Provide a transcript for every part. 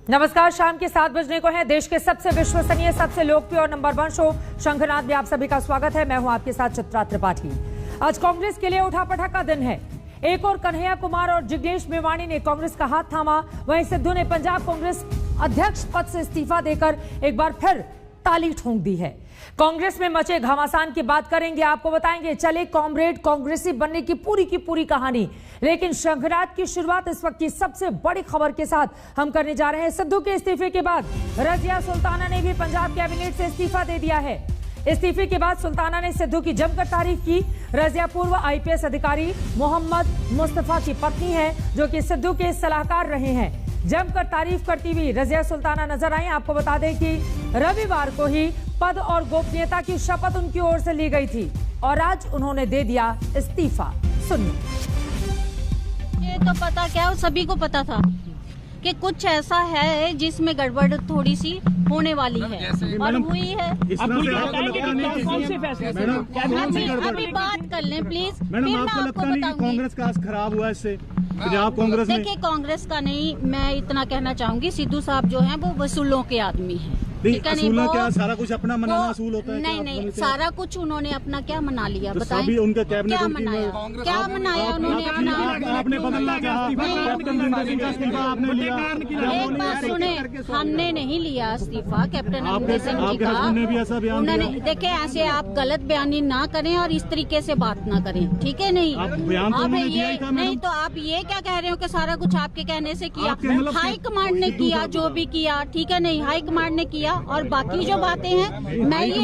नमस्कार, शाम के 7 बजने को है। देश के सबसे विश्वसनीय, सबसे लोकप्रिय और नंबर 1 शो शंखनाद में आप सभी का स्वागत है। मैं हूं आपके साथ चित्रा त्रिपाठी। आज कांग्रेस के लिए उठापटक का दिन है। एक और कन्हैया कुमार और जिग्नेश मेवाणी ने कांग्रेस का हाथ थामा, वहीं सिद्धू ने पंजाब कांग्रेस अध्यक्ष पद से इस्तीफा देकर एक बार फिर ताली ठोंक दी है। कांग्रेस में मचे घमासान की बात करेंगे, आपको बताएंगे चले कॉमरेड कांग्रेसी बनने की पूरी कहानी। लेकिन शंखनाद की शुरुआत इस वक्त की सबसे बड़ी खबर के साथ हम करने जा रहे हैं। सिद्धू के इस्तीफे के बाद रजिया सुल्ताना ने भी पंजाब कैबिनेट से इस्तीफा दे दिया है। इस्तीफे के बाद सुल्ताना ने सिद्धू की जमकर तारीफ की। रजिया पूर्व आईपीएस अधिकारी मोहम्मद मुस्तफा की पत्नी है, जो कि सिद्धू के सलाहकार रहे हैं। जमकर तारीफ करती हुई रजिया सुल्ताना नजर आई। आपको बता दें कि रविवार को ही पद और गोपनीयता की शपथ उनकी ओर से ली गई थी और आज उन्होंने दे दिया इस्तीफा। सुनिए। ये तो पता क्या, सभी को पता था कि कुछ ऐसा है जिसमें गड़बड़ थोड़ी सी होने वाली है और हुई है। अभी बात कर लें प्लीज, फिर मैं आपको बताऊंगी। कांग्रेस का खराब हुआ इससे पंजाब कांग्रेस। देखिए, कांग्रेस का नहीं, मैं इतना कहना चाहूंगी, सिद्धू साहब जो हैं वो वसूलों के आदमी हैं। क्या सारा कुछ अपना मनाना असूल होता है? नहीं, सारा कुछ उन्होंने अपना क्या मना लिया, तो बताएं? उनका कैबिनेट क्या मनाया उन्होंने अपना? आपने बदलना कैप्टन अमरिंदर सिंह का इस्तीफा आपने लिया। एक बात सुने, हमने नहीं लिया इस्तीफा कैप्टन अमरिंदर सिंह जी का। उन्होंने देखे, ऐसे आप गलत बयानी ना करें और इस तरीके से बात ना करें, ठीक है? नहीं, आप ये नहीं तो आप ये क्या कह रहे हो कि सारा कुछ आपके कहने से किया? हाई कमांड ने किया जो भी किया, ठीक है? नहीं, हाई कमांड ने किया और बाकी जो बातें हैं मैं ये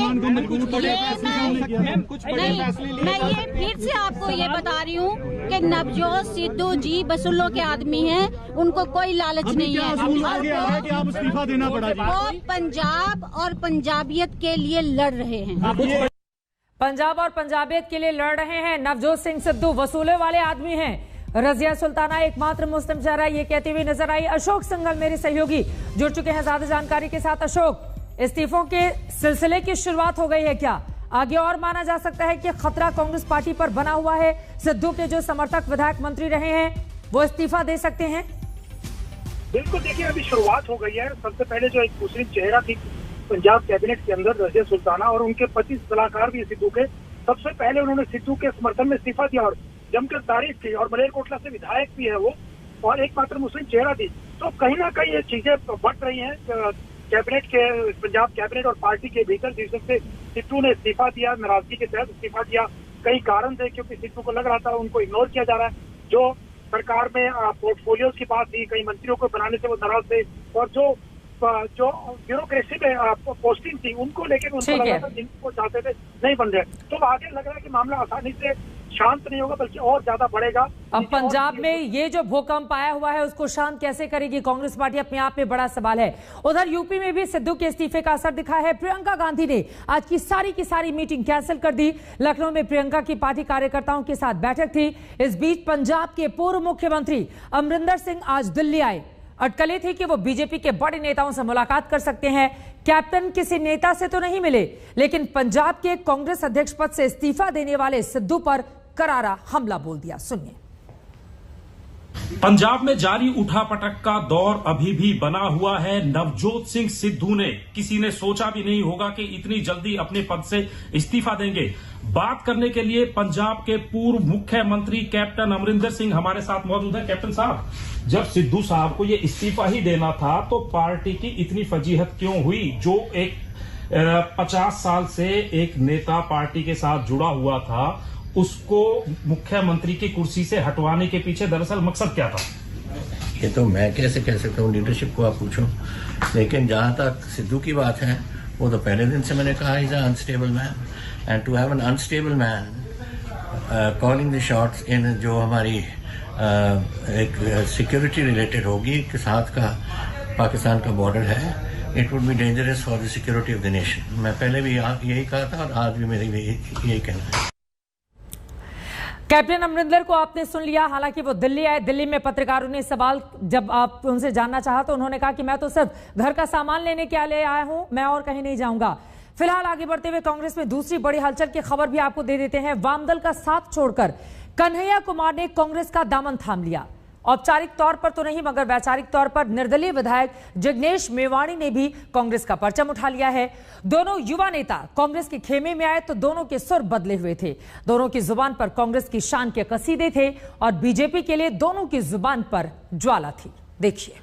फिर से आपको ये बता रही हूँ कि नवजोत सिद्धू जी वसूलों के आदमी हैं, उनको कोई लालच नहीं है। कि आप इस्तीफा देना पड़ा जी। वो पंजाब और पंजाबियत के लिए लड़ रहे हैं। पंजाब और पंजाबियत के लिए लड़ रहे हैं। नवजोत सिंह सिद्धू वसूले वाले आदमी हैं। रजिया सुल्ताना एकमात्र मुस्लिम चेहरा ये कहती हुई नजर आई। अशोक सिंघल मेरे सहयोगी जुड़ चुके हैं ज्यादा जानकारी के साथ। अशोक, इस्तीफों के सिलसिले की शुरुआत हो गई है क्या? आगे और माना जा सकता है कि खतरा कांग्रेस पार्टी पर बना हुआ है? सिद्धू के जो समर्थक विधायक मंत्री रहे हैं वो इस्तीफा दे सकते हैं? बिल्कुल, देखिए अभी शुरुआत हो गई है। सबसे पहले जो एक मुस्लिम चेहरा थी पंजाब कैबिनेट के अंदर, रजिया सुल्ताना, और उनके 25 सलाहकार भी सिद्धू के, सबसे पहले उन्होंने सिद्धू के समर्थन में इस्तीफा दिया और जमकर तारीफ की। और मलेरकोटला से विधायक भी है वो और एकमात्र मुस्लिम चेहरा थी। तो कहीं ना कहीं ये चीजें बढ़ रही हैं कैबिनेट के, पंजाब कैबिनेट और पार्टी के भीतर, जिससे सिद्धू ने इस्तीफा दिया, नाराजगी के तहत इस्तीफा दिया। कई कारण थे, क्योंकि सिद्धू को लग रहा था उनको इग्नोर किया जा रहा है। जो सरकार में पोर्टफोलियो की बात थी, कई मंत्रियों को बनाने से वो नाराज थे, और जो ब्यूरोक्रेसी में पोस्टिंग थी उनको लेकर उनको लगा था जिनको चाहते थे नहीं बन रहे। तो आगे लग रहा है कि मामला आसानी से शांत नहीं होगा, बल्कि और ज्यादा बढ़ेगा। अब पंजाब में ये जो भूकंप आया हुआ है उसको शांत कैसे करेगी कांग्रेस पार्टी, अपने आप में बड़ा सवाल है। उधर यूपी में भी सिद्धू के इस्तीफे का असर दिखा है। प्रियंका गांधी ने आज की सारी मीटिंग कैंसिल कर दी। लखनऊ में प्रियंका की पार्टी कार्यकर्ताओं के साथ बैठक थी। इस बीच पंजाब के पूर्व मुख्यमंत्री अमरिंदर सिंह आज दिल्ली आए। अटकलें थी कि वो बीजेपी के बड़े नेताओं से मुलाकात कर सकते हैं। कैप्टन किसी नेता से तो नहीं मिले, लेकिन पंजाब के कांग्रेस अध्यक्ष पद से इस्तीफा देने वाले सिद्धू पर करारा हमला बोल दिया। सुनिए। पंजाब में जारी उठापटक का दौर अभी भी बना हुआ है। नवजोत सिंह सिद्धू ने, किसी ने सोचा भी नहीं होगा कि इतनी जल्दी अपने पद से इस्तीफा देंगे। बात करने के लिए पंजाब के पूर्व मुख्यमंत्री कैप्टन अमरिंदर सिंह हमारे साथ मौजूद है। कैप्टन साहब, जब सिद्धू साहब को ये इस्तीफा ही देना था तो पार्टी की इतनी फजीहत क्यों हुई? जो एक 50 साल से एक नेता पार्टी के साथ जुड़ा हुआ था, उसको मुख्यमंत्री की कुर्सी से हटवाने के पीछे दरअसल मकसद क्या था? ये तो मैं कैसे कह सकता हूँ, लीडरशिप को आप पूछो। लेकिन जहां तक सिद्धू की बात है, वो तो पहले दिन से मैंने कहा, is a unstable man, and to have an unstable man calling the shots in जो हमारी एक सिक्योरिटी रिलेटेड होगी, के साथ का पाकिस्तान का बॉर्डर है, it would be dangerous for the security of the nation. मैं पहले भी यही कहा था और आज भी मेरी यही कहना है। कैप्टन अमरिंदर को आपने सुन लिया। हालांकि वो दिल्ली आए। दिल्ली में पत्रकारों ने सवाल जब आप उनसे जानना चाहा तो उन्होंने कहा कि मैं तो सिर्फ घर का सामान लेने के लिए आया हूं, मैं और कहीं नहीं जाऊंगा। फिलहाल आगे बढ़ते हुए कांग्रेस में दूसरी बड़ी हलचल की खबर भी आपको दे देते हैं। वामदल का साथ छोड़कर कन्हैया कुमार ने कांग्रेस का दामन थाम लिया। औपचारिक तौर पर तो नहीं मगर वैचारिक तौर पर निर्दलीय विधायक जिग्नेश मेवाणी ने भी कांग्रेस का परचम उठा लिया है। दोनों युवा नेता कांग्रेस के खेमे में आए तो दोनों के सुर बदले हुए थे। दोनों की जुबान पर कांग्रेस की शान के कसीदे थे और बीजेपी के लिए दोनों की जुबान पर ज्वाला थी। देखिए।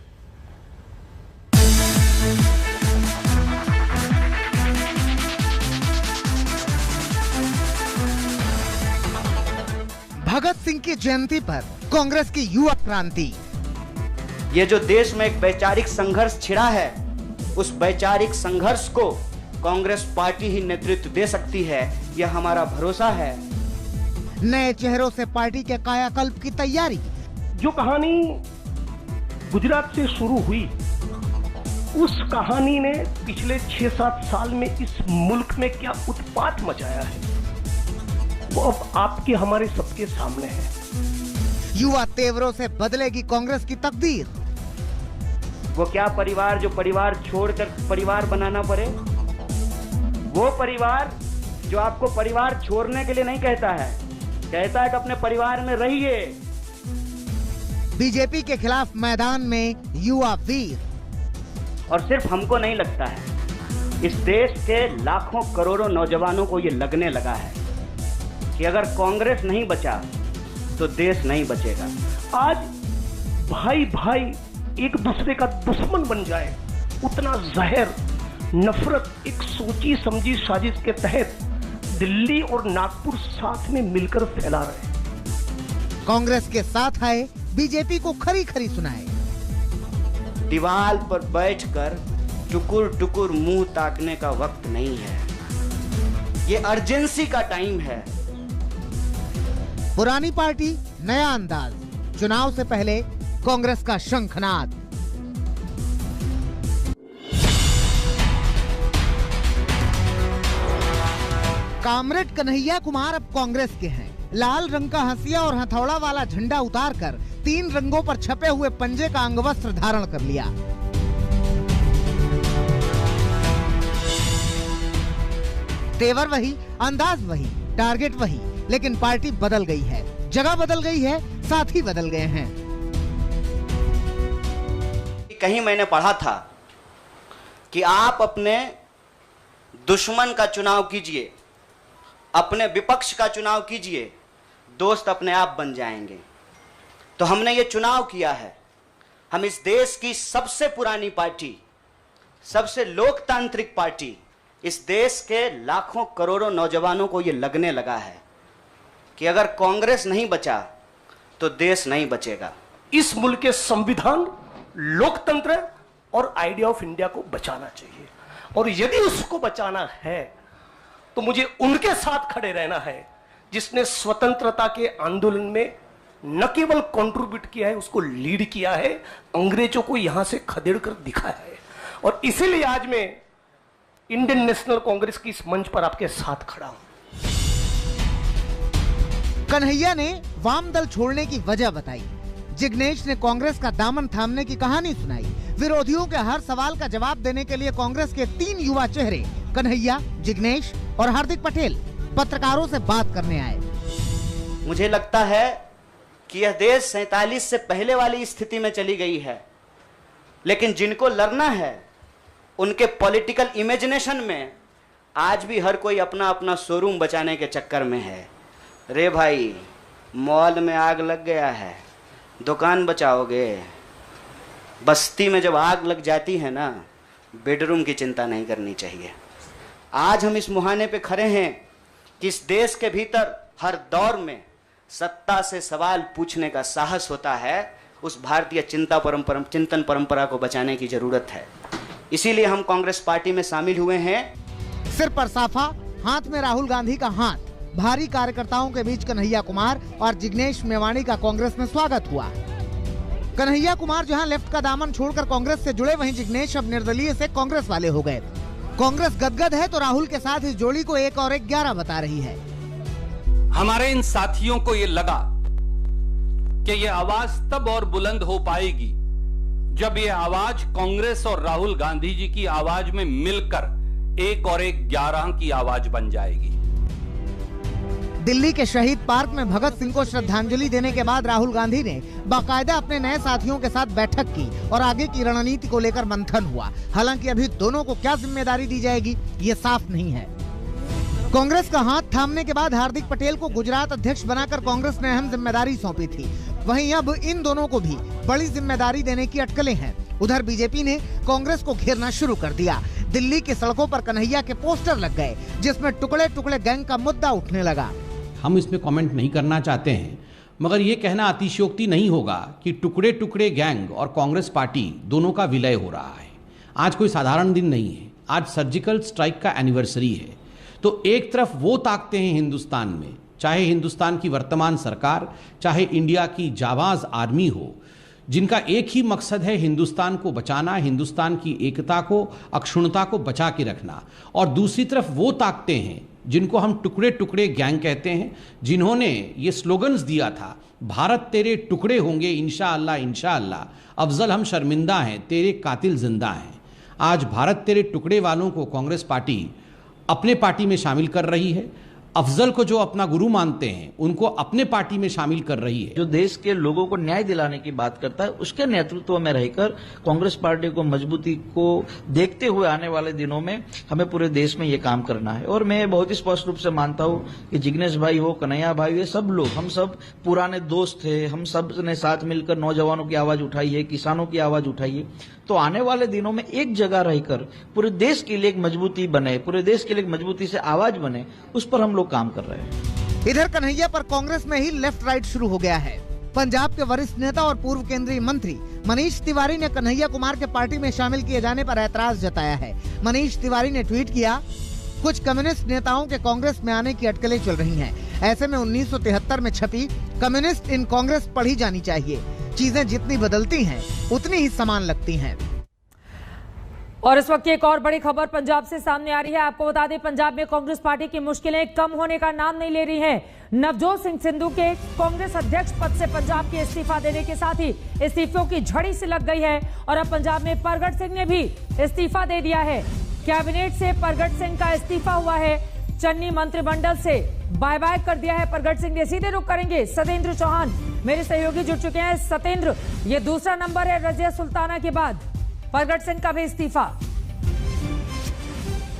भगत सिंह की जयंती पर कांग्रेस की युवा क्रांति। ये जो देश में एक वैचारिक संघर्ष छिड़ा है, उस वैचारिक संघर्ष को कांग्रेस पार्टी ही नेतृत्व दे सकती है, यह हमारा भरोसा है। नए चेहरों से पार्टी के कायाकल्प की तैयारी। जो कहानी गुजरात से शुरू हुई, उस कहानी ने पिछले 6-7 साल में इस मुल्क में क्या उत्पात मचाया है, वो अब आपके हमारे सबके सामने है। युवा तेवरों से बदलेगी कांग्रेस की तकदीर। वो क्या परिवार जो परिवार छोड़कर परिवार बनाना पड़े, वो परिवार जो आपको परिवार छोड़ने के लिए नहीं कहता है, कहता है कि अपने परिवार में रहिए। बीजेपी के खिलाफ मैदान में युवा वीर। और सिर्फ हमको नहीं लगता है, इस देश के लाखों करोड़ों नौजवानों को ये लगने लगा है कि अगर कांग्रेस नहीं बचा तो देश नहीं बचेगा। आज भाई भाई एक दूसरे का दुश्मन बन जाए, उतना जहर नफरत एक सोची समझी साजिश के तहत दिल्ली और नागपुर साथ में मिलकर फैला रहे। कांग्रेस के साथ आए, बीजेपी को खरी खरी सुनाए। दीवार पर बैठकर टुकुर टुकुर मुंह ताकने का वक्त नहीं है, ये अर्जेंसी का टाइम है। पुरानी पार्टी नया अंदाज, चुनाव से पहले कांग्रेस का शंखनाद। कामरेड कन्हैया कुमार अब कांग्रेस के हैं। लाल रंग का हंसिया और हथौड़ा वाला झंडा उतारकर 3 रंगों पर छपे हुए पंजे का अंगवस्त्र धारण कर लिया। तेवर वही, अंदाज वही, टारगेट वही, लेकिन पार्टी बदल गई है, जगह बदल गई है, साथी बदल गए हैं। कहीं मैंने पढ़ा था कि आप अपने दुश्मन का चुनाव कीजिए, अपने विपक्ष का चुनाव कीजिए, दोस्त अपने आप बन जाएंगे। तो हमने ये चुनाव किया है। हम इस देश की सबसे पुरानी पार्टी, सबसे लोकतांत्रिक पार्टी, इस देश के लाखों करोड़ों नौजवानों को ये लगने लगा है कि अगर कांग्रेस नहीं बचा तो देश नहीं बचेगा। इस मुल्क के संविधान, लोकतंत्र और आइडिया ऑफ इंडिया को बचाना चाहिए, और यदि उसको बचाना है तो मुझे उनके साथ खड़े रहना है जिसने स्वतंत्रता के आंदोलन में न केवल कंट्रीब्यूट किया है, उसको लीड किया है, अंग्रेजों को यहां से खदेड़ कर दिखाया है। और इसीलिए आज मैं इंडियन नेशनल कांग्रेस की इस मंच पर आपके साथ खड़ा हूं। कन्हैया ने वाम दल छोड़ने की वजह बताई। जिग्नेश ने कांग्रेस का दामन थामने की कहानी सुनाई। विरोधियों के हर सवाल का जवाब देने के लिए कांग्रेस के 3 युवा चेहरे कन्हैया, जिग्नेश और हार्दिक पटेल पत्रकारों से बात करने आए। मुझे लगता है कि यह देश 47 से पहले वाली स्थिति में चली गई है, लेकिन जिनको लड़ना है उनके पॉलिटिकल इमेजिनेशन में आज भी हर कोई अपना अपना शोरूम बचाने के चक्कर में है। रे भाई, मॉल में आग लग गया है, दुकान बचाओगे? बस्ती में जब आग लग जाती है ना, बेडरूम की चिंता नहीं करनी चाहिए। आज हम इस मुहाने पे खड़े हैं कि इस देश के भीतर हर दौर में सत्ता से सवाल पूछने का साहस होता है, उस भारतीय चिंतन परंपरा को बचाने की जरूरत है। इसीलिए हम कांग्रेस पार्टी में शामिल हुए हैं। सिर पर साफा, हाथ में राहुल गांधी का हाथ। भारी कार्यकर्ताओं के बीच कन्हैया कुमार और जिग्नेश मेवाणी का कांग्रेस में स्वागत हुआ। कन्हैया कुमार जहां लेफ्ट का दामन छोड़कर कांग्रेस से जुड़े, वहीं जिग्नेश अब निर्दलीय से कांग्रेस वाले हो गए। कांग्रेस गदगद है तो राहुल के साथ इस जोड़ी को 1 और 1 11 बता रही है। हमारे इन साथियों को ये लगा कि ये आवाज तब और बुलंद हो पाएगी जब ये आवाज कांग्रेस और राहुल गांधी जी की आवाज में मिलकर 1 और 1 11 की आवाज बन जाएगी। दिल्ली के शहीद पार्क में भगत सिंह को श्रद्धांजलि देने के बाद राहुल गांधी ने बाकायदा अपने नए साथियों के साथ बैठक की और आगे की रणनीति को लेकर मंथन हुआ। हालांकि अभी दोनों को क्या जिम्मेदारी दी जाएगी ये साफ नहीं है। कांग्रेस का हाथ थामने के बाद हार्दिक पटेल को गुजरात अध्यक्ष बनाकर कांग्रेस ने अहम जिम्मेदारी सौंपी थी। वहीं अब इन दोनों को भी बड़ी जिम्मेदारी देने की अटकलें हैं। उधर बीजेपी ने कांग्रेस को घेरना शुरू कर दिया। दिल्ली की सड़कों पर कन्हैया के पोस्टर लग गए, जिसमें टुकड़े टुकड़े गैंग का मुद्दा उठने लगा। हम इसमें कमेंट नहीं करना चाहते हैं, मगर ये कहना अतिशयोक्ति नहीं होगा कि टुकड़े टुकड़े गैंग और कांग्रेस पार्टी दोनों का विलय हो रहा है। आज कोई साधारण दिन नहीं है, आज सर्जिकल स्ट्राइक का एनिवर्सरी है। तो एक तरफ वो ताकतें हैं हिंदुस्तान में, चाहे हिंदुस्तान की वर्तमान सरकार, चाहे इंडिया की जाबाज आर्मी हो, जिनका एक ही मकसद है हिंदुस्तान को बचाना, हिंदुस्तान की एकता को, अक्षुण्णता को बचा के रखना। और दूसरी तरफ वो ताकतें हैं जिनको हम टुकड़े टुकड़े गैंग कहते हैं, जिन्होंने ये स्लोगन्स दिया था, भारत तेरे टुकड़े होंगे इंशाअल्लाह इंशाअल्लाह, अफजल हम शर्मिंदा हैं, तेरे कातिल जिंदा हैं। आज भारत तेरे टुकड़े वालों को कांग्रेस पार्टी अपने पार्टी में शामिल कर रही है। अफजल को जो अपना गुरु मानते हैं उनको अपने पार्टी में शामिल कर रही है। जो देश के लोगों को न्याय दिलाने की बात करता है, उसके नेतृत्व में रहकर कांग्रेस पार्टी को मजबूती को देखते हुए आने वाले दिनों में हमें पूरे देश में ये काम करना है। और मैं बहुत ही स्पष्ट रूप से मानता हूँ कि जिग्नेश भाई हो, कन्हैया भाई, ये सब लोग, हम सब पुराने दोस्त थे, हम सब ने साथ मिलकर नौजवानों की आवाज उठाई है, किसानों की आवाज उठाई है। तो आने वाले दिनों में एक जगह रहकर पूरे देश के लिए एक मजबूती बने, पूरे देश के लिए एक मजबूती से आवाज बने, उस पर हम लोग काम कर रहे हैं। इधर कन्हैया पर कांग्रेस में ही लेफ्ट राइट शुरू हो गया है। पंजाब के वरिष्ठ नेता और पूर्व केंद्रीय मंत्री मनीष तिवारी ने कन्हैया कुमार के पार्टी में शामिल किए जाने पर ऐतराज जताया है। मनीष तिवारी ने ट्वीट किया, कुछ कम्युनिस्ट नेताओं के कांग्रेस में आने की अटकलें चल रही हैं। ऐसे में 1973 में छपी कम्युनिस्ट इन कांग्रेस पढ़ी जानी चाहिए। चीजें जितनी बदलती हैं उतनी ही समान लगती हैं। और इस वक्त की एक और बड़ी खबर पंजाब से सामने आ रही है। आपको बता दें, पंजाब में कांग्रेस पार्टी की मुश्किलें कम होने का नाम नहीं ले रही हैं। नवजोत सिंह सिद्धू के कांग्रेस अध्यक्ष पद से पंजाब के इस्तीफा देने के साथ ही इस्तीफों की झड़ी सी लग गई है और अब पंजाब में परगट सिंह ने भी इस्तीफा दे दिया है। कैबिनेट से परगट सिंह का इस्तीफा हुआ है। चन्नी मंत्रिमंडल से बाय बाय कर दिया है परगट सिंह ने। सीधे रुख करेंगे सतेंद्र चौहान, मेरे सहयोगी जुड़ चुके हैं। सतेंद्र, ये दूसरा नंबर है रजिया सुल्ताना के बाद, परगट सिंह का भी इस्तीफा।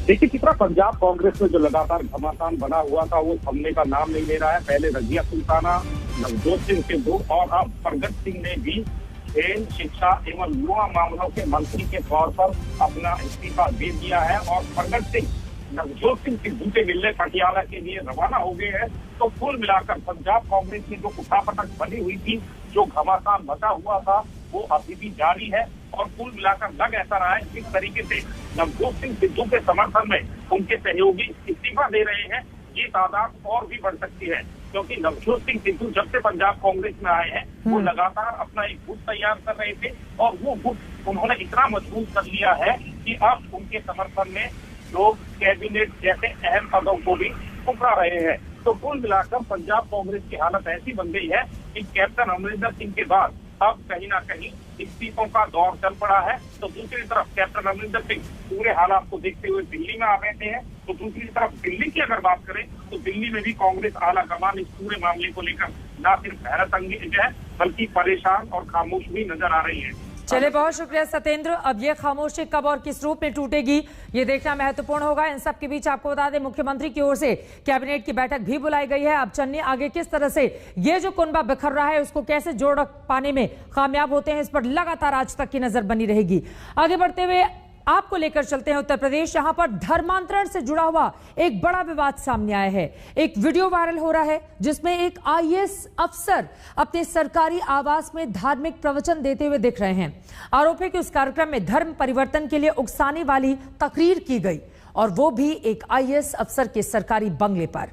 देखिए चित्रा, पंजाब कांग्रेस में जो लगातार घमासान बना हुआ था वो थमने का नाम नहीं ले रहा है। पहले रजिया सुल्ताना, नवजोत सिंह सिद्धू और अब परगट सिंह ने भी खेल, शिक्षा एवं युवा मामलों के मंत्री के तौर पर अपना इस्तीफा दे दिया है। और परगट सिंह नवजोत सिंह सिद्धू से मिलने पटियाला के लिए रवाना हो गए हैं। तो कुल मिलाकर पंजाब कांग्रेस की जो उठापटक बनी हुई थी, जो घमासान बचा हुआ था, वो अभी भी जारी है। और कुल मिलाकर लग ऐसा रहा है जिस तरीके से नवजोत सिंह सिद्धू के समर्थन में उनके सहयोगी इस्तीफा दे रहे हैं, ये तादाद और भी बढ़ सकती है। क्योंकि नवजोत सिंह सिद्धू जब से पंजाब कांग्रेस में आए हैं वो लगातार अपना एक गुट तैयार कर रहे थे और वो गुट उन्होंने इतना मजबूत कर लिया है कि अब उनके समर्थन में लोग कैबिनेट जैसे अहम पदों को भी उभरा रहे हैं। तो कुल मिलाकर पंजाब कांग्रेस की हालत ऐसी बन गई है कि कैप्टन अमरिंदर सिंह के बाद अब कहीं ना कहीं इस्तीफों का दौर चल पड़ा है। तो दूसरी तरफ कैप्टन अमरिंदर सिंह पूरे हालात को देखते हुए दिल्ली में आ बैठे हैं। तो दूसरी तरफ दिल्ली की अगर बात करें तो दिल्ली में भी कांग्रेस आला कमान इस पूरे मामले को लेकर न सिर्फ हैरत अंगेज है बल्कि परेशान और खामोश भी नजर आ रही है। चलिए, बहुत शुक्रिया सतेंद्र। अब ये खामोशी कब और किस रूप में टूटेगी ये देखना महत्वपूर्ण होगा। इन सब के बीच आपको बता दें, मुख्यमंत्री की ओर से कैबिनेट की बैठक भी बुलाई गई है। अब चन्नी आगे किस तरह से ये जो कुनबा बिखर रहा है उसको कैसे जोड़ पाने में कामयाब होते हैं, इस पर लगातार आज तक की नजर बनी रहेगी। आगे बढ़ते हुए आपको लेकर चलते हैं उत्तर प्रदेश, जहां पर धर्मांतरण से जुड़ा हुआ एक बड़ा विवाद सामने आया है। एक वीडियो वायरल हो रहा है जिसमें एक आईएएस अफसर अपने सरकारी आवास में धार्मिक प्रवचन देते हुए दिख रहे हैं। आरोप है कि उस कार्यक्रम में धर्म परिवर्तन के लिए उकसाने वाली तकरीर की गई और वो भी एक आईएएस अफसर के सरकारी बंगले पर।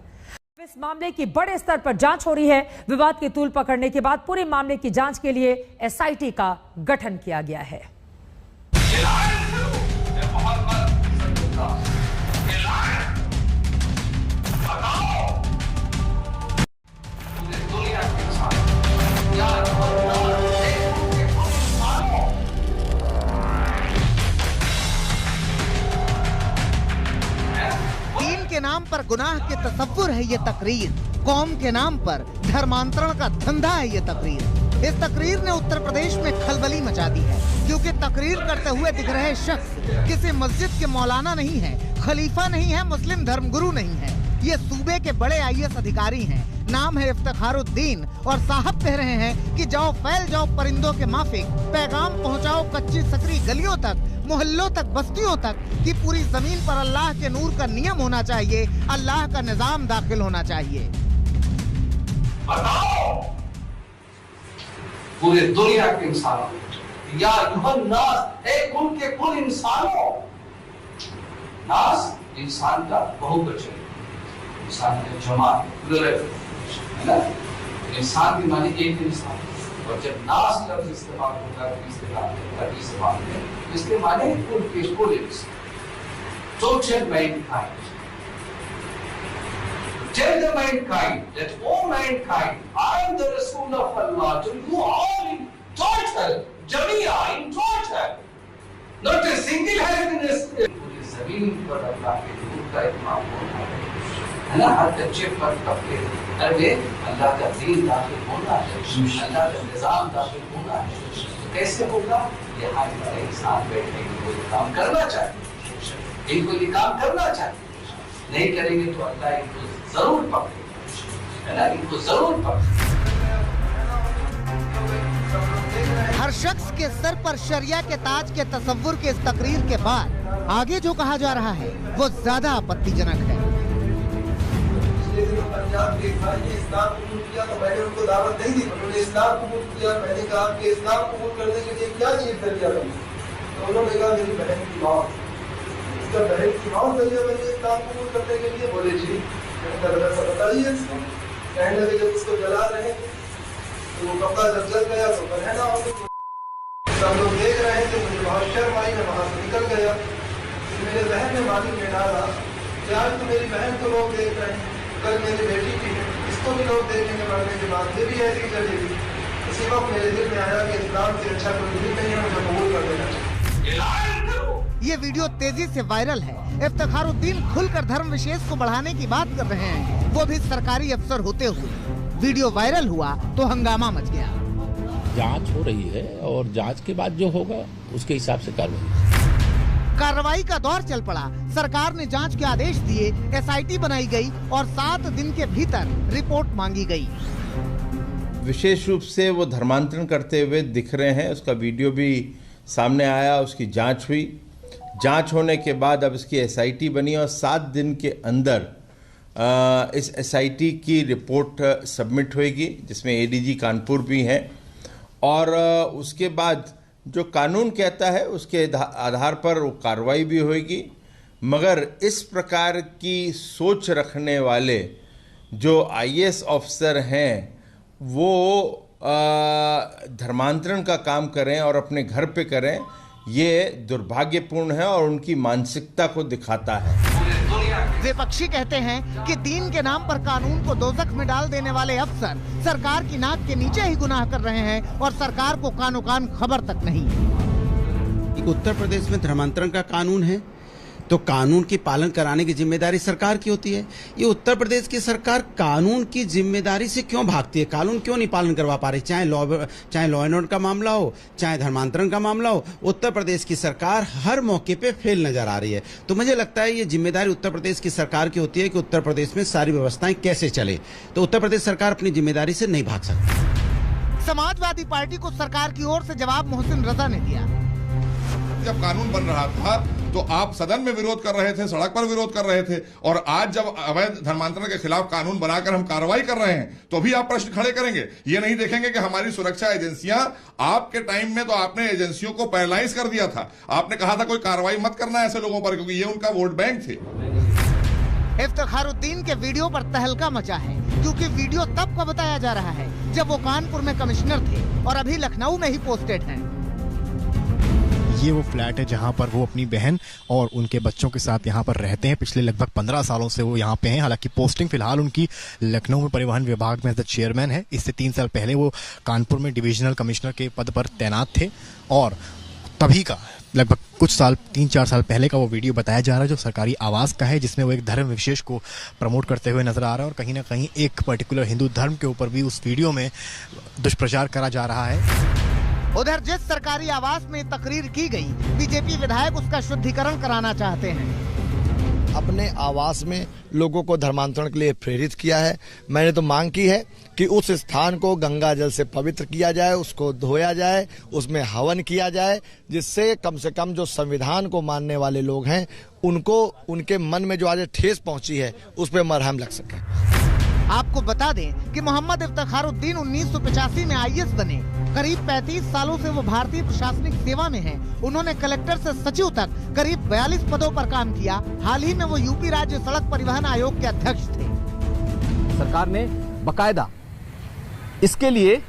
इस मामले की बड़े स्तर पर जांच हो रही है। विवाद की तूल पकड़ने के बाद पूरे मामले की जांच के लिए एसआईटी का गठन किया गया है। दीन के नाम पर गुनाह के तसव्वुर है ये तकरीर। कौम के नाम पर धर्मांतरण का धंधा है ये तकरीर। इस तकरीर ने उत्तर प्रदेश में खलबली मचा दी है, क्योंकि तकरीर करते हुए दिख रहे शख्स किसी मस्जिद के मौलाना नहीं है, खलीफा नहीं है, मुस्लिम धर्मगुरु नहीं है। ये सूबे के बड़े IAS अधिकारी हैं। नाम है इफ्तिखारुद्दीन और साहब कह रहे हैं कि जाओ फैल जाओ परिंदों के माफिक, पैगाम पहुंचाओ कच्ची सकरी गलियों तक, मोहल्लों तक, बस्तियों तक कि पूरी जमीन पर अल्लाह के नूर का नियम होना चाहिए, अल्लाह का निजाम दाखिल होना चाहिए। बताओ पूरे दुनिया के इंसानों या नास, एक कुल के कुल इंसानों, नास इंसान का बहुवचन, इंसान का जमा है ना, इंसान की माने एक इंसान। और जब नास लफ्ज इस्तेमाल होता है इस्तेमाल में, इसके माने कुल के कुल इंसान, total Mankind. Tell the mankind that, O mankind, I am the Rasul of Allah, to you all in total, Jamia in total, not a single happiness. पूरी ज़मीन पर अल्लाह के नूर का इमाम होना है ना, हर कच्चे पर कपड़े अरे अल्लाह का दीन दाखिल होना है, अल्लाह का निजाम दाखिल होना है। तो कैसे होगा? यहाँ हमारे इंसान बैठे इनको ये काम करना चाहिए, इनको ये काम करना चाहिए। नहीं करेंगे तो अल्लाह इनको जरूर पकड़ेगा, है ना, इनको जरूर पकड़ेगा। हर शख्स के सर पर शरिया के ताज के तसव्वुर के इस तकरीर के बाद आगे जो कहा जा रहा है वो ज्यादा आपत्तिजनक है। पंजाब के इस्लाम कबूल किया तो मैंने उनको दावत नहीं दी, उन्होंने इस्लाम कबूल किया। मैंने कहा कि इस्लाम कबूल करने के लिए क्या चीज जरिया बनी? तो उन्होंने कहा मेरी बहन की मौत। उसका बहन की मौत जरिया बनी इस्लाम कबूल करने के लिए? बोले जी। बताइए। कहने लगे जब उसको जला रहे तो वो कपड़ा जब जल गया तो बहना हो गई। सब लोग देख रहे थे, मुझे बहुत शर्म आई, मैं वहाँ से निकल गया। मेरे बहन ने मालूम में डाला कि आज तो मेरी बहन को लोग देख रहे हैं, कल मेरी बेटी की इसको भी लोग देखेंगे, मरने के बाद ये भी ऐसी चलेगी। इसी वक्त मेरे दिल में आया कि इस्लाम से अच्छा कोई दिन नहीं है, मुझे कबूल कर देना चाहिए। ये वीडियो तेजी से वायरल है। इफ्तिखारुद्दीन खुलकर धर्म विशेष को बढ़ाने की बात कर रहे हैं, वो भी सरकारी अफसर होते हुए। वीडियो वायरल हुआ तो हंगामा मच गया। जांच हो रही है और जांच के बाद जो होगा उसके हिसाब से कार्रवाई का दौर चल पड़ा। सरकार ने जांच के आदेश दिए, SIT बनाई गई और 7 दिन के भीतर रिपोर्ट मांगी गई। विशेष रूप से वो धर्मांतरण करते हुए दिख रहे हैं, उसका वीडियो भी सामने आया, उसकी जांच हुई। जांच होने के बाद अब इसकी SIT बनी और 7 दिन के अंदर इस SIT की रिपोर्ट सबमिट होगी, जिसमें ADG कानपुर भी हैं। और उसके बाद जो कानून कहता है उसके आधार पर वो कार्रवाई भी होगी। मगर इस प्रकार की सोच रखने वाले जो IAS ऑफिसर हैं वो धर्मांतरण का काम करें और अपने घर पे करें, ये दुर्भाग्यपूर्ण है और उनकी मानसिकता को दिखाता है। विपक्षी कहते हैं कि दीन के नाम पर कानून को दोजख में डाल देने वाले अफसर सरकार की नाक के नीचे ही गुनाह कर रहे हैं और सरकार को कानो कान खबर तक नहीं। उत्तर प्रदेश में धर्मांतरण का कानून है तो कानून की पालन कराने की जिम्मेदारी सरकार की होती है। ये उत्तर प्रदेश की सरकार कानून की जिम्मेदारी से क्यों भागती है? कानून क्यों नहीं पालन करवा पा रही? चाहे लॉ एंड ऑर्डर का मामला हो, चाहे धर्मांतरण का मामला हो, उत्तर प्रदेश की सरकार हर मौके पे फेल नजर आ रही है। तो मुझे लगता है ये जिम्मेदारी उत्तर प्रदेश की सरकार की होती है कि उत्तर प्रदेश में सारी व्यवस्थाएं कैसे चले। तो उत्तर प्रदेश सरकार अपनी जिम्मेदारी से नहीं भाग सकती। समाजवादी पार्टी को सरकार की ओर से जवाब मोहसिन रजा ने दिया। जब कानून बन रहा था तो आप सदन में विरोध कर रहे थे, सड़क पर विरोध कर रहे थे, और आज जब अवैध धर्मांतरण के खिलाफ कानून बनाकर हम कार्रवाई कर रहे हैं तो भी आप प्रश्न खड़े करेंगे। ये नहीं देखेंगे कि हमारी सुरक्षा एजेंसियां, आपके टाइम में तो आपने एजेंसियों को पैरालाइज कर दिया था। आपने कहा था कोई कार्रवाई मत करना ऐसे लोगों पर, क्योंकि ये उनका वोट बैंक थे। इफ्तिखारुद्दीन के वीडियो पर तहलका मचा है, क्योंकि वीडियो तब का बताया जा रहा है जब वो कानपुर में कमिश्नर थे और अभी लखनऊ में ही पोस्टेड हैं। ये वो फ्लैट है जहां पर वो अपनी बहन और उनके बच्चों के साथ यहाँ पर रहते हैं। पिछले लगभग 15 सालों से वो यहाँ पे हैं। हालांकि पोस्टिंग फिलहाल उनकी लखनऊ में परिवहन विभाग में चेयरमैन है। इससे 3 साल पहले वो कानपुर में डिविजनल कमिश्नर के पद पर तैनात थे और तभी का लगभग कुछ साल 3-4 साल पहले का वो वीडियो बताया जा रहा है जो सरकारी आवास का है, जिसमें वो एक धर्म विशेष को प्रमोट करते हुए नजर आ रहा है और कहीं ना कहीं एक पर्टिकुलर हिंदू धर्म के ऊपर भी उस वीडियो में दुष्प्रचार करा जा रहा है। उधर जिस सरकारी आवास में तकरीर की गई, बीजेपी विधायक उसका शुद्धिकरण कराना चाहते हैं। अपने आवास में लोगों को धर्मांतरण के लिए प्रेरित किया है। मैंने तो मांग की है कि उस स्थान को गंगा जल से पवित्र किया जाए, उसको धोया जाए, उसमें हवन किया जाए, जिससे कम से कम जो संविधान को मानने वाले लोग हैं उनको उनके मन में जो आज ठेस पहुंची है उस पर मरहम लग सके। आपको बता दें कि मोहम्मद इफ्तिखारुद्दीन 1985 में आईएएस बने। करीब 35 सालों से वो भारतीय प्रशासनिक सेवा में हैं। उन्होंने कलेक्टर से सचिव तक करीब 42 पदों पर काम किया। हाल ही में वो यूपी राज्य सड़क परिवहन आयोग के अध्यक्ष थे। सरकार ने बकायदा इसके लिए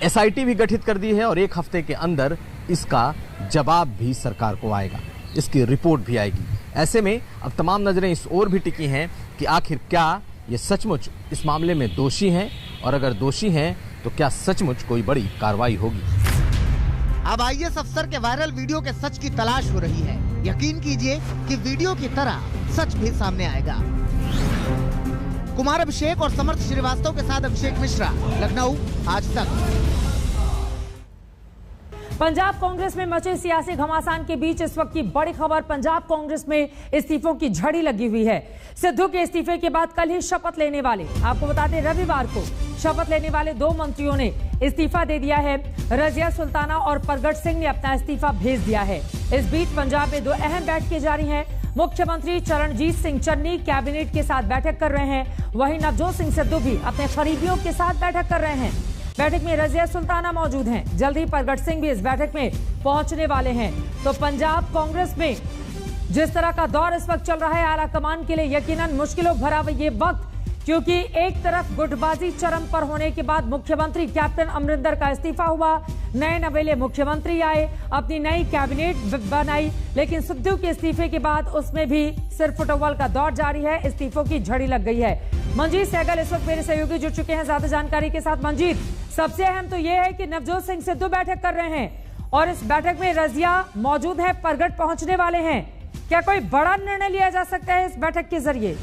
एसआईटी भी गठित कर दी है और 1 हफ्ते के अंदर इसका जवाब भी सरकार को आएगा, इसकी रिपोर्ट भी आएगी। ऐसे में अब तमाम नजरें इस ओर भी टिकी हैं कि आखिर क्या ये सचमुच इस मामले में दोषी हैं, और अगर दोषी हैं तो क्या सचमुच कोई बड़ी कार्रवाई होगी। अब आईएएस अफसर के वायरल वीडियो के सच की तलाश हो रही है। यकीन कीजिए कि वीडियो की तरह सच भी सामने आएगा। कुमार अभिषेक और समर्थ श्रीवास्तव के साथ अभिषेक मिश्रा, लखनऊ, आज तक। पंजाब कांग्रेस में मचे सियासी घमासान के बीच इस वक्त की बड़ी खबर, पंजाब कांग्रेस में इस्तीफों की झड़ी लगी हुई है। सिद्धू के इस्तीफे के बाद कल ही शपथ लेने वाले, आपको बता दें रविवार को शपथ लेने वाले 2 मंत्रियों ने इस्तीफा दे दिया है। रजिया सुल्ताना और परगट सिंह ने अपना इस्तीफा भेज दिया है। इस बीच पंजाब में 2 अहम बैठकें जारी हैं। मुख्यमंत्री चरणजीत सिंह चन्नी कैबिनेट के साथ बैठक कर रहे हैं, वहीं नवजोत सिंह सिद्धू भी अपने करीबियों के साथ बैठक कर रहे हैं। बैठक में रजिया सुल्ताना मौजूद हैं। जल्द ही परगट सिंह भी इस बैठक में पहुंचने वाले हैं। तो पंजाब कांग्रेस में जिस तरह का दौर इस वक्त चल रहा है, आला कमान के लिए यकीनन मुश्किलों भरा ये वक्त, क्योंकि एक तरफ गुटबाजी चरम पर होने के बाद मुख्यमंत्री कैप्टन अमरिंदर का इस्तीफा हुआ, नए नवेले मुख्यमंत्री आए, अपनी नई कैबिनेट बनाई, लेकिन सिद्धू के इस्तीफे के बाद उसमें भी सिर फुटबॉल का दौर जारी है। इस्तीफों की झड़ी लग गई है। मंजीत सहगल इस वक्त मेरे सहयोगी जुड़ चुके हैं ज्यादा जानकारी के साथ। मंजीत, सबसे अहम तो यह है कि नवजोत सिंह सिद्धू बैठक कर रहे हैं और इस बैठक में रजिया मौजूद है, परगट पहुंचने वाले हैं। क्या कोई बड़ा निर्णय लिया जा सकता है इस बैठक के जरिए?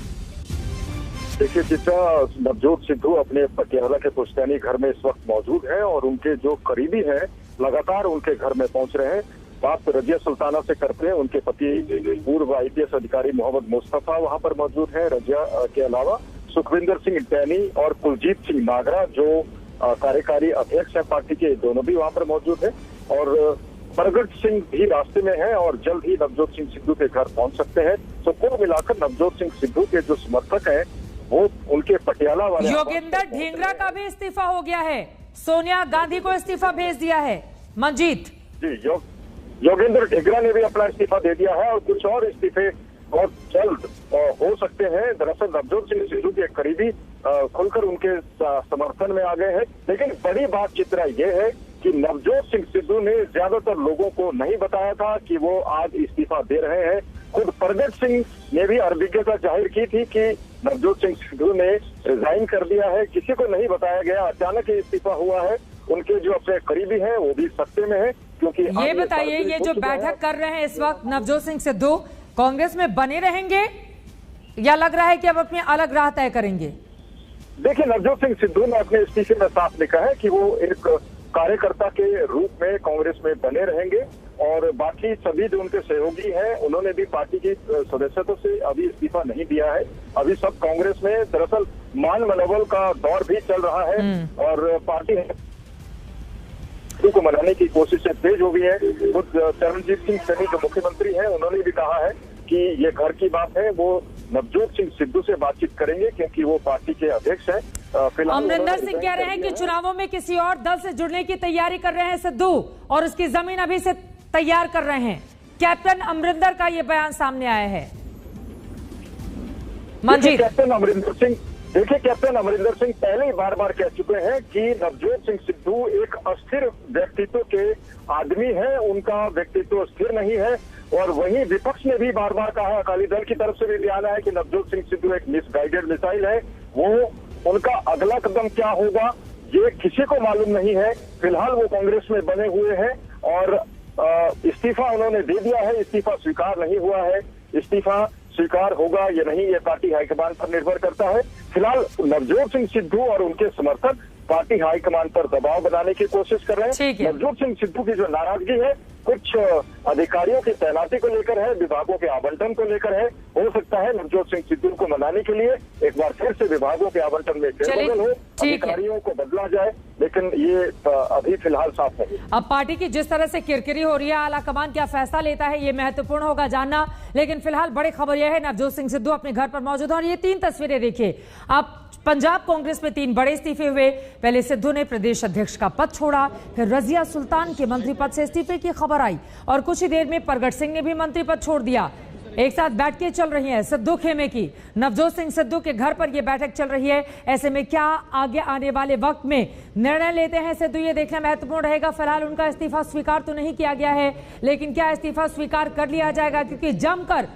देखिए चित्रा, नवजोत सिद्धू अपने पटियाला के पुश्तैनी घर में इस वक्त मौजूद हैं और उनके जो करीबी हैं लगातार उनके घर में पहुंच रहे हैं। बात रजिया सुल्ताना से करते हैं। उनके पति पूर्व आईपीएस अधिकारी मोहम्मद मुस्तफा वहां पर मौजूद हैं। रजिया के अलावा सुखविंदर सिंह डैनी और कुलजीत सिंह नागरा जो कार्यकारी अध्यक्ष है पार्टी के, दोनों भी वहां पर मौजूद है। और परगट सिंह भी रास्ते में है और जल्द ही नवजोत सिंह सिद्धू के घर पहुंच सकते हैं। तो कुल मिलाकर नवजोत सिंह सिद्धू के जो समर्थक हैं वो उनके पटियाला वाले। योगेंद्र ढींगरा का भी इस्तीफा हो गया है, सोनिया गांधी को इस्तीफा भेज दिया है। मंजीत जी, योगेंद्र ढींगरा ने भी अपना इस्तीफा दे दिया है और कुछ और इस्तीफे बहुत जल्द हो सकते हैं। दरअसल नवजोत सिंह सिद्धू के करीबी खुलकर उनके समर्थन में आ गए हैं। लेकिन बड़ी बात चित्रा ये है कि नवजोत सिंह सिद्धू ने ज्यादातर लोगों को नहीं बताया था कि वो आज इस्तीफा दे रहे हैं। खुद परगट सिंह ने भी अनभिज्ञता जाहिर की थी कि नवजोत सिंह सिद्धू ने रिजाइन कर दिया है, किसी को नहीं बताया गया, अचानक ही इस्तीफा हुआ है। उनके जो अपने करीबी हैं वो भी सत्ते में है। क्योंकि ये बताइए, ये जो बैठक कर रहे हैं इस वक्त नवजोत सिंह सिद्धू, कांग्रेस में बने रहेंगे या लग रहा है कि अब अपने अलग राह तय करेंगे? देखिए, नवजोत सिंह सिद्धू ने अपने इस्तीफे में साफ लिखा है कि वो एक कार्यकर्ता के रूप में कांग्रेस में बने रहेंगे और बाकी सभी जो उनके सहयोगी हैं उन्होंने भी पार्टी की सदस्यता से अभी इस्तीफा नहीं दिया है। अभी सब कांग्रेस में दरअसल मान मनोबल का दौर भी चल रहा है और पार्टी को मनाने की कोशिशें तेज हो गई है। खुद चरणजीत सिंह चन्नी जो मुख्यमंत्री हैं उन्होंने भी कहा है कि ये घर की बात है, वो नवजोत सिंह सिद्धू से बातचीत करेंगे क्योंकि वो पार्टी के अध्यक्ष हैं। अमरिंदर सिंह कह रहे हैं कि चुनावों में किसी और दल से जुड़ने की तैयारी कर रहे हैं सिद्धू और उसकी जमीन अभी से तैयार कर रहे हैं। कैप्टन अमरिंदर का ये बयान सामने आया है। मंजीत, कैप्टन अमरिंदर सिंह पहले ही बार बार कह चुके हैं कि नवजोत सिंह सिद्धू एक अस्थिर व्यक्तित्व के आदमी है, उनका व्यक्तित्व स्थिर नहीं है। और वहीं विपक्ष ने भी बार बार कहा, अकाली दल की तरफ से भी बयान आया कि नवजोत सिंह सिद्धू एक मिसगाइडेड मिसाइल है। वो उनका अगला कदम क्या होगा ये किसी को मालूम नहीं है। फिलहाल वो कांग्रेस में बने हुए हैं और इस्तीफा उन्होंने दे दिया है, इस्तीफा स्वीकार नहीं हुआ है। इस्तीफा स्वीकार होगा या नहीं ये पार्टी हाईकमान पर निर्भर करता है। फिलहाल नवजोत सिंह सिद्धू और उनके समर्थक पार्टी हाईकमान पर दबाव बनाने की कोशिश कर रहे हैं। नवजोत सिंह सिद्धू की जो नाराजगी है कुछ अधिकारियों की तैनाती को लेकर है, विभागों के आवंटन को लेकर है। हो सकता है नवजोत सिंह सिद्धू को मनाने के लिए एक बार फिर से विभागों के आवंटन में फेरबदल हो, अधिकारियों को बदला जाए, लेकिन ये अभी फिलहाल साफ नहीं। अब पार्टी की जिस तरह से किरकिरी हो रही है, आला कमान क्या फैसला लेता है ये महत्वपूर्ण होगा जानना। लेकिन फिलहाल बड़ी खबर यह है नवजोत सिंह सिद्धू अपने घर पर मौजूद है और ये 3 तस्वीरें देखिए आप। पंजाब कांग्रेस में 3 बड़े इस्तीफे हुए। पहले सिद्धू ने प्रदेश अध्यक्ष का पद छोड़ा, फिर रजिया सुल्तान के मंत्री पद से इस्तीफे की खबर आई और कुछ ही देर में प्रगट सिंह ने भी मंत्री पद छोड़ दिया। एक साथ बैठकें चल रही हैं सिद्धू खेमे की। नवजोत सिंह सिद्धू के घर पर यह बैठक चल रही है। ऐसे में क्या आगे आने वाले वक्त में निर्णय लेते हैं सिद्धू, ये देखना महत्वपूर्ण रहेगा। फिलहाल उनका इस्तीफा स्वीकार तो नहीं किया गया है, लेकिन क्या इस्तीफा स्वीकार कर लिया जाएगा, क्योंकि जमकर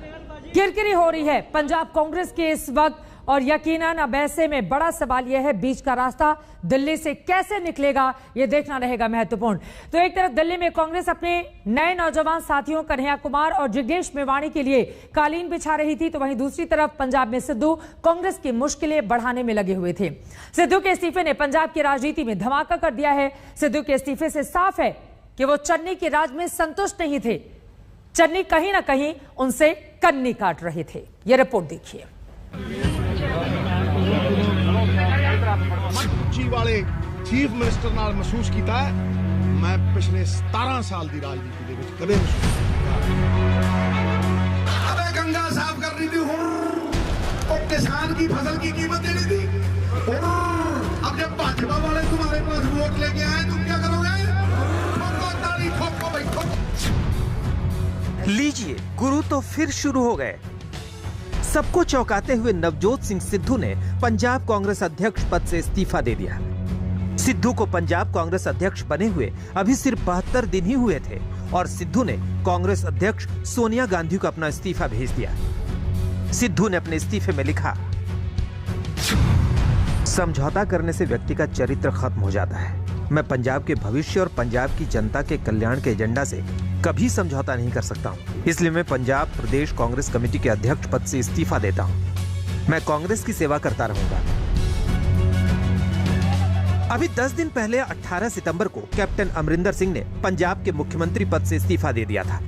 किरकिरी हो रही है पंजाब कांग्रेस के इस वक्त। और यकीनन अब ऐसे में बड़ा सवाल यह है बीच का रास्ता दिल्ली से कैसे निकलेगा, यह देखना रहेगा महत्वपूर्ण। तो एक तरफ दिल्ली में कांग्रेस अपने नए नौजवान साथियों कन्हैया कुमार और जिग्नेश मेवाणी के लिए कालीन बिछा रही थी, तो वहीं दूसरी तरफ पंजाब में सिद्धू कांग्रेस की मुश्किलें बढ़ाने में लगे हुए थे। सिद्धू के इस्तीफे ने पंजाब की राजनीति में धमाका कर दिया है। सिद्धू के इस्तीफे से साफ है कि वो चन्नी के राज में संतुष्ट नहीं थे। चन्नी कहीं ना कहीं उनसे कन्नी काट रहे थे। यह रिपोर्ट देखिए। ਉੱਚੀ ਵਾਲੇ ਚੀਫ ਮਿਨਿਸਟਰ ਨਾਲ ਮਹਿਸੂਸ ਕੀਤਾ ਹੈ। ਮੈਂ ਪਿਛਲੇ 17 ਸਾਲ ਦੀ ਰਾਜਨੀਤੀ ਦੇ ਵਿੱਚ ਕਦੇ ਮਹਿਸੂਸ ਨਹੀਂ ਕੀਤਾ। अबे गंगा साफ करनी थी, और किसान की फसल की कीमत देनी थी। अब जब भाजपा वाले तुम्हारे पास वोट लेके आए तुम क्या करोगे? ठोको ताली, ठोको भाई ठोको। लीजिए, गुरु तो फिर शुरू हो गए। सबको चौंकाते हुए नवजोत सिंह सिद्धू ने पंजाब कांग्रेस अध्यक्ष पद से इस्तीफा दे दिया। सिद्धू को पंजाब कांग्रेस अध्यक्ष बने हुए अभी सिर्फ 72 दिन ही हुए थे और सिद्धू ने कांग्रेस अध्यक्ष सोनिया गांधी को अपना इस्तीफा भेज दिया। सिद्धू ने अपने इस्तीफे में लिखा, समझौता करने से व्यक्ति का चरित्र खत्म हो जाता है। मैं पंजाब के भविष्य और पंजाब की जनता के कल्याण के एजेंडा से कभी समझौता नहीं कर सकता हूं। इसलिए मैं पंजाब प्रदेश कांग्रेस कमेटी के अध्यक्ष पद से इस्तीफा देता हूं। मैं कांग्रेस की सेवा करता रहूंगा। अभी 10 दिन पहले 18 सितंबर को कैप्टन अमरिंदर सिंह ने पंजाब के मुख्यमंत्री पद से इस्तीफा दे दिया था।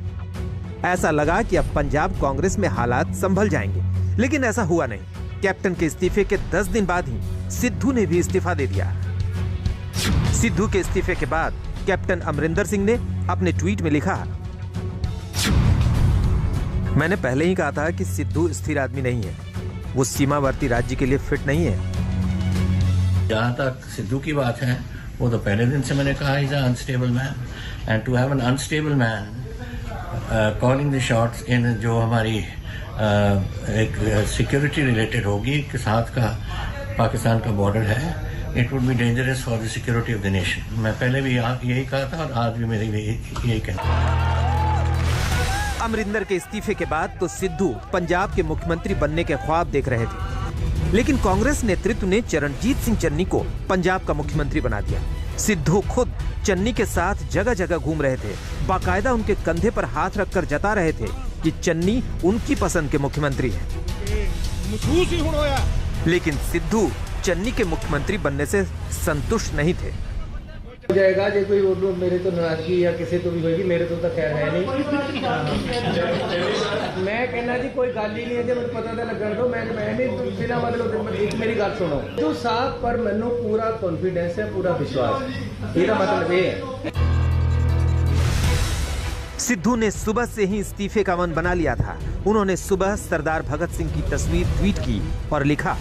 ऐसा लगा कि अब पंजाब कांग्रेस में हालात संभल जाएंगे, लेकिन ऐसा हुआ नहीं। कैप्टन के इस्तीफे के 10 दिन बाद ही सिद्धू ने भी इस्तीफा दे दिया। सिद्धू के इस्तीफे के बाद कैप्टन अमरिंदर सिंह ने अपने ट्वीट में लिखा, मैंने पहले ही कहा था कि सिद्धू स्थिर आदमी नहीं है, वो सीमावर्ती राज्य के लिए फिट नहीं है। जहां तक सिद्धू की बात है, वो तो पहले दिन से मैंने कहा is unstable man, and to have an unstable man calling the shots in जो हमारी एक सिक्योरिटी रिलेटेड होगी के साथ का पाकिस्तान का बॉर्डर है, it would be dangerous for the security of the nation. मैं पहले भी यही कहा था और आज भी मेरी यही कहना। अमरिंदर के इस्तीफे के बाद तो सिद्धू पंजाब के मुख्यमंत्री बनने के ख्वाब देख रहे थे, लेकिन कांग्रेस नेतृत्व ने चरणजीत सिंह चन्नी को पंजाब का मुख्यमंत्री बना दिया। सिद्धू खुद चन्नी के साथ जगह जगह घूम रहे थे, बाकायदा उनके कंधे पर हाथ रखकर जता रहे थे कि चन्नी उनकी पसंद के मुख्यमंत्री हैं। लेकिन सिद्धू चन्नी के मुख्यमंत्री बनने से संतुष्ट नहीं थे। जाएगा जो कोई वो मेरे तो नाराजगी या किसी तो भी होगी, मेरे तो खैर है नहीं। मैं कहना जी कोई गल ही नहीं है, जो मुझे पता तो लगन दो। मैं नहीं बिना मतलब एक मेरी गल सुनो जो साफ पर मैनू पूरा कॉन्फिडेंस है, पूरा विश्वास। ये मतलब ये है। सिद्धू ने सुबह से ही इस्तीफे का मन बना लिया था। उन्होंने सुबह सरदार भगत सिंह की तस्वीर ट्वीट की और लिखा,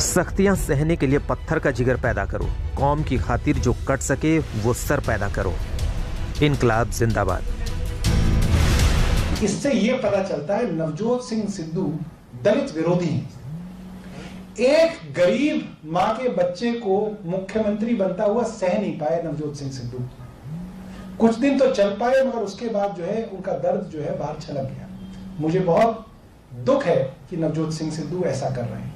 सख्तियां सहने के लिए पत्थर का जिगर पैदा करो, कौम की खातिर जो कट सके वो सर पैदा करो, इनकलाब जिंदाबाद। इससे ये पता चलता है नवजोत सिंह सिद्धू दलित विरोधी हैं। एक गरीब मां के बच्चे को मुख्यमंत्री बनता हुआ सह नहीं पाए नवजोत सिंह सिद्धू। कुछ दिन तो चल पाए, मगर उसके बाद जो है उनका दर्द जो है बाहर छलक गया। मुझे बहुत दुख है कि नवजोत सिंह सिद्धू ऐसा कर रहे हैं।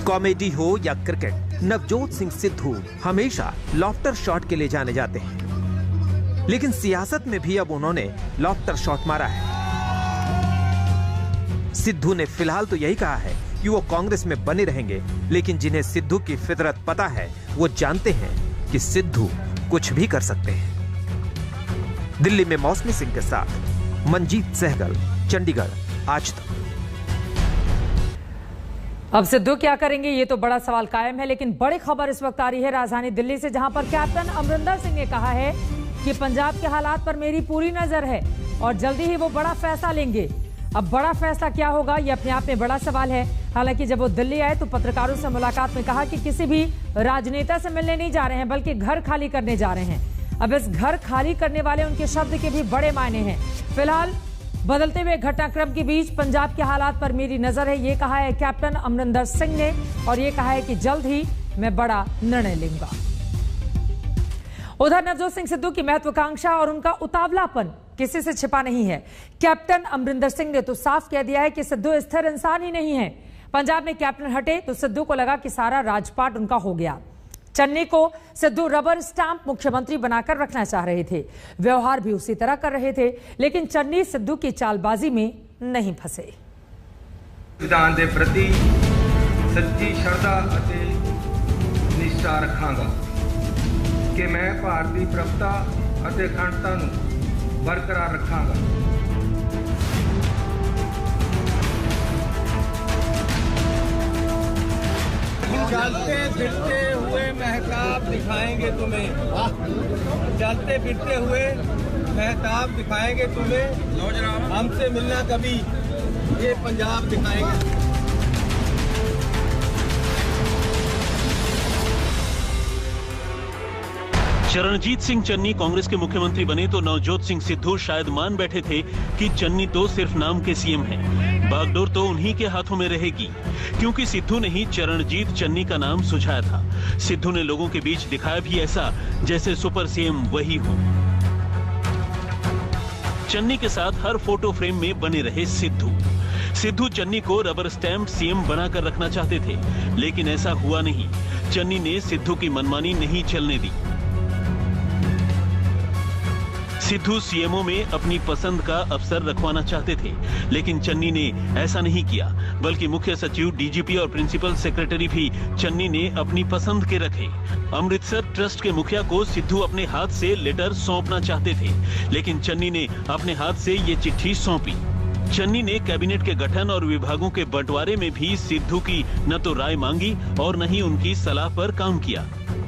कॉमेडी हो या क्रिकेट, नवजोत सिंह सिद्धू हमेशा लॉफ्टर शॉट के लिए जाने जाते हैं। लेकिन सियासत में भी अब उन्होंने लॉफ्टर शॉट मारा है। सिद्धू ने फिलहाल तो यही कहा है कि वो कांग्रेस में बने रहेंगे, लेकिन जिन्हें सिद्धू की फितरत पता है वो जानते हैं कि सिद्धू कुछ भी कर सकते हैं। दिल्ली में मौसमी सिंह के साथ मंजीत सहगल, चंडीगढ़, आज तक। अब सिद्धू क्या करेंगे ये तो बड़ा सवाल कायम है, लेकिन बड़ी खबर इस वक्त आ रही है राजधानी दिल्ली से, जहां पर कैप्टन अमरिंदर सिंह ने कहा है कि पंजाब के हालात पर मेरी पूरी नजर है और जल्दी ही वो बड़ा फैसला लेंगे। अब बड़ा फैसला क्या होगा ये अपने आप में बड़ा सवाल है। हालांकि जब वो दिल्ली आए तो पत्रकारों से मुलाकात में कहा कि किसी भी राजनेता से मिलने नहीं जा रहे हैं, बल्कि घर खाली करने जा रहे हैं। अब इस घर खाली करने वाले उनके शब्द के भी बड़े मायने हैं। फिलहाल बदलते हुए घटनाक्रम के बीच पंजाब के हालात पर मेरी नजर है, ये कहा है कैप्टन अमरिंदर सिंह ने, और ये कहा है कि जल्द ही मैं बड़ा निर्णय लूंगा। उधर नवजोत सिंह सिद्धू की महत्वाकांक्षा और उनका उतावलापन किसी से छिपा नहीं है। कैप्टन अमरिंदर सिंह ने तो साफ कह दिया है कि सिद्धू स्थिर इंसान ही नहीं है। पंजाब में कैप्टन हटे तो सिद्धू को लगा कि सारा राजपाट उनका हो गया। चन्नी को सिद्धू रबर स्टैंप मुख्यमंत्री बनाकर रखना चाह रहे थे, व्यवहार भी उसी तरह कर रहे थे, लेकिन चन्नी सिद्धू की चालबाजी में नहीं फंसे। विधान के प्रति सच्ची श्रद्धा ਅਤੇ निष्ठा रखांगा कि मैं भारतीय प्रभुता ਅਤੇ अखंडता ਨੂੰ बरकरार रखांगा। चलते फिरते हुए महताब दिखाएंगे तुम्हें, चलते फिरते हुए महताब दिखाएंगे तुम्हें, हमसे मिलना कभी ये पंजाब दिखाएंगे। चरणजीत सिंह चन्नी कांग्रेस के मुख्यमंत्री बने तो नवजोत सिंह सिद्धू शायद मान बैठे थे कि चन्नी तो सिर्फ नाम के सीएम हैं। बागडोर तो उन्हीं के हाथों में रहेगी, क्योंकि सिद्धू ने ही चरणजीत चन्नी का नाम सुझाया था। सिद्धू ने लोगों के बीच दिखाया भी ऐसा जैसे सुपर सीएम वही हो। चन्नी के साथ हर फोटो फ्रेम में बने रहे सिद्धू। सिद्धू चन्नी को रबर स्टैम्प सीएम बनाकर रखना चाहते थे, लेकिन ऐसा हुआ नहीं। चन्नी ने सिद्धू की मनमानी नहीं चलने दी। सिद्धू सीएमओ में अपनी पसंद का अफसर रखवाना चाहते थे, लेकिन चन्नी ने ऐसा नहीं किया, बल्कि मुख्य सचिव, डीजीपी और प्रिंसिपल सेक्रेटरी भी चन्नी ने अपनी पसंद के रखे। अमृतसर ट्रस्ट के मुखिया को सिद्धू अपने हाथ से लेटर सौंपना चाहते थे, लेकिन चन्नी ने अपने हाथ से ये चिट्ठी सौंपी। चन्नी ने कैबिनेट के गठन और विभागों के बंटवारे में भी सिद्धू की न तो राय मांगी और न ही उनकी सलाह पर काम किया।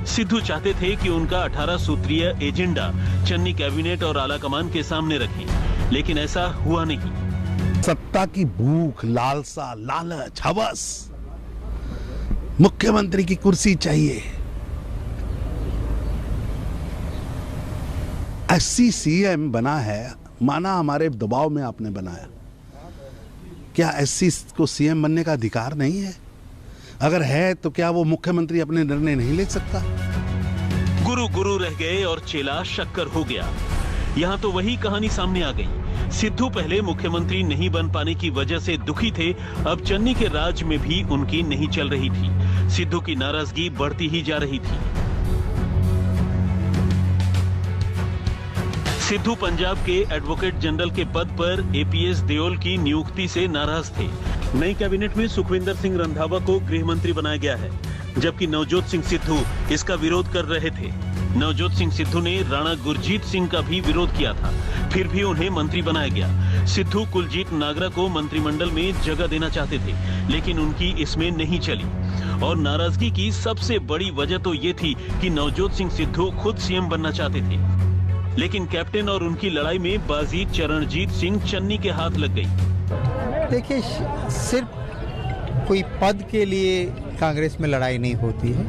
सिद्धू चाहते थे कि उनका 18 सूत्रीय एजेंडा चन्नी कैबिनेट और आलाकमान के सामने रखें, लेकिन ऐसा हुआ नहीं। सत्ता की भूख, लालसा, लालच, हवस, मुख्यमंत्री की कुर्सी चाहिए, ऐसी सीएम बना है, माना हमारे दबाव में आपने बनाया। क्या एससी को सीएम बनने का अधिकार नहीं है? अगर है तो क्या वो मुख्यमंत्री अपने निर्णय नहीं ले सकता? गुरु गुरु रह गए और चेला शक्कर हो गया। यहाँ तो वही कहानी सामने आ गई। सिद्धू पहले मुख्यमंत्री नहीं बन पाने की वजह से दुखी थे, अब चन्नी के राज में भी उनकी नहीं चल रही थी। सिद्धू की नाराजगी बढ़ती ही जा रही थी। सिद्धू पंजाब के एडवोकेट जनरल के पद पर एपीएस देओल की नियुक्ति से नाराज थे। नई कैबिनेट में सुखविंदर सिंह रंधावा को गृह मंत्री बनाया गया है, जबकि नवजोत सिंह सिद्धू इसका विरोध कर रहे थे। नवजोत सिंह सिद्धू ने राणा गुरजीत सिंह का भी विरोध किया था, फिर भी उन्हें मंत्री बनाया गया। सिद्धू कुलजीत नागरा को मंत्रिमंडल में जगह देना चाहते थे, लेकिन उनकी इसमें नहीं चली। और नाराजगी की सबसे बड़ी वजह तो ये थी कि नवजोत सिंह सिद्धू खुद सीएम बनना चाहते थे, लेकिन कैप्टन और उनकी लड़ाई में बाजी चरणजीत सिंह चन्नी के हाथ लग गई। देखिए, सिर्फ कोई पद के लिए कांग्रेस में लड़ाई नहीं होती है।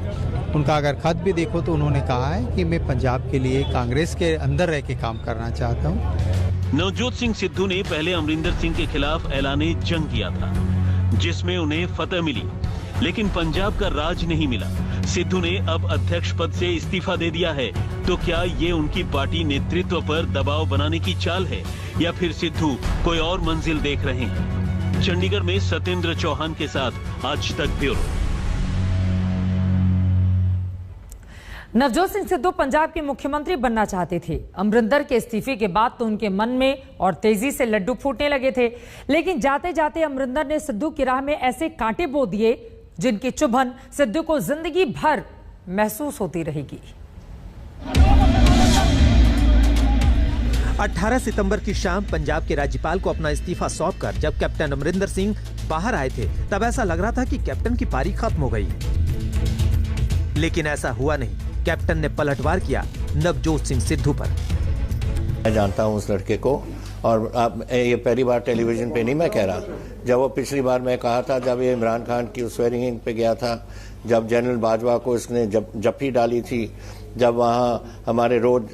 उनका अगर खत भी देखो तो उन्होंने कहा है कि मैं पंजाब के लिए कांग्रेस के अंदर रह के काम करना चाहता हूं। नवजोत सिंह सिद्धू ने पहले अमरिंदर सिंह के खिलाफ ऐलाने जंग किया था, जिसमें उन्हें फतह मिली, लेकिन पंजाब का राज नहीं मिला। सिद्धू ने अब अध्यक्ष पद से इस्तीफा दे दिया है, तो क्या ये उनकी पार्टी नेतृत्व पर दबाव बनाने की चाल है, या फिर सिद्धू कोई और मंजिल देख रहे हैं? चंडीगढ़ में सत्येंद्र चौहान के साथ आज तक ब्यूरो। नवजोत सिंह सिद्धू पंजाब के मुख्यमंत्री बनना चाहते थे। अमरिंदर के इस्तीफे के बाद तो उनके मन में और तेजी से लड्डू फूटने लगे थे, लेकिन जाते जाते अमरिंदर ने सिद्धू की राह में ऐसे कांटे बो दिए जिनकी चुभन सिद्धू को जिंदगी भर महसूस होती रहेगी। 18 सितंबर की शाम पंजाब के राज्यपाल को अपना इस्तीफा सौंपकर जब कैप्टन अमरिंदर सिंह बाहर आए थे, तब ऐसा लग रहा था कि कैप्टन की पारी खत्म हो गई, लेकिन ऐसा हुआ नहीं। कैप्टन ने पलटवार किया नवजोत सिंह सिद्धू पर। मैं जानता हूं उस लड़के को, और अब ये पहली बार टेलीविजन पे नहीं मैं कह रहा, जब वो पिछली बार मैं कहा था, जब ये इमरान खान की उस स्वेरिंग पे गया था, जब जनरल बाजवा को इसने जप्पी डाली थी, जब वहाँ हमारे लोग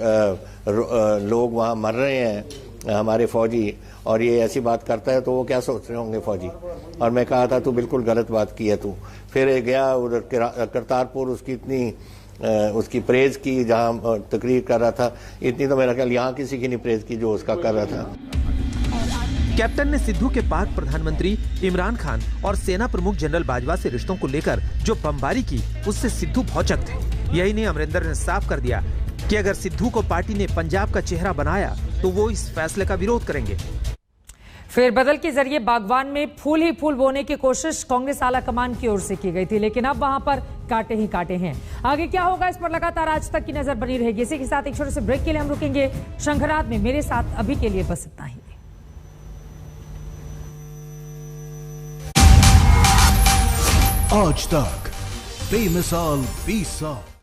वहाँ मर रहे हैं हमारे फौजी, और ये ऐसी बात करता है तो वो क्या सोच रहे होंगे फौजी। और मैं कहा था तू बिल्कुल गलत बात की है तू। फिर गया उधर करतारपुर, उसकी प्रेज की, जहाँ तकरीर कर रहा था, इतनी तो मेरा ख्याल यहाँ किसी की नहीं प्रेज की जो उसका कर रहा था। कैप्टन ने सिद्धू के पाक प्रधानमंत्री इमरान खान और सेना प्रमुख जनरल बाजवा से रिश्तों को लेकर जो बमबारी की, उससे सिद्धू भौचक थे। यही नहीं, अमरिंदर ने साफ कर दिया कि अगर सिद्धू को पार्टी ने पंजाब का चेहरा बनाया तो वो इस फैसले का विरोध करेंगे। फेरबदल के जरिए बागवान में फूल ही फूल बोने की कोशिश कांग्रेस आला कमान की ओर से की गई थी, लेकिन अब वहां पर कांटे ही कांटे हैं। आगे क्या होगा इस पर लगातार आज तक की नजर बनी रहेगी। इसी के साथ एक छोटे से ब्रेक के लिए हम रुकेंगे शंखनाद में। मेरे साथ अभी के लिए बस इतना ही। आज तक बेमिसाल 20 साल।